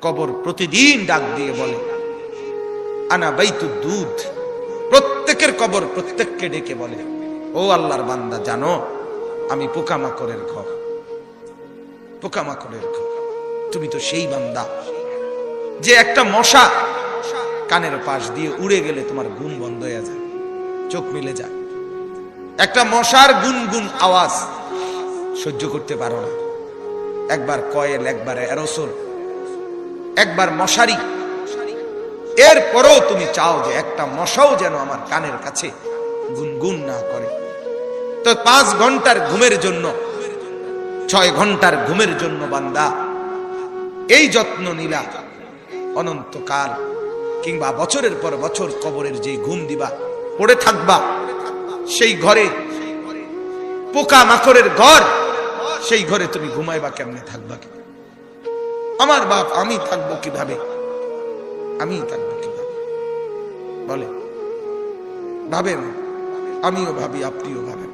কবর প্রতিদিন ডাক দিয়ে বলে আনা বাইতুদ দুধ। প্রত্যেকের কবর প্রত্যেককে ডেকে বলে, ও আল্লাহর বান্দা, জানো আমি পোকামাকড়ের ঘর, পোকামাকড়ের ঘর। তুমি তো সেই বান্দা যে একটা মশা কানের পাশ দিয়ে উড়ে গেলে তোমার ঘুম বন্ধ হয়ে যায়, চোখ মিলে যায়। একটা মশার গুনগুন আওয়াজ সহ্য করতে পারো না। একবার কয়েল, একবার অ্যারোসোল, একবার মশারি, এরপরও তুমি চাও যে একটা মশাও যেন আমার কানের কাছে গুনগুন না করে। তো 5 ঘন্টার ঘুমের জন্য, 6 ঘন্টার ঘুমের জন্য বান্দা এই যত্ন নিলা, অনন্তকাল কিংবা বছরের পর বছর কবরের যে ঘুম দিবা, পড়ে থাকবা সেই ঘরে, পোকা মাকড়ের ঘর, সেই ঘরে তুমি ঘুমাইবা কেমনে, থাকবা কি? আমার বাপ, আমি থাকবো কিভাবে? আমি থাকবো কিভাবে বলে? ভাবেন, আমিও ভাবি, আপনিও ভাবেন।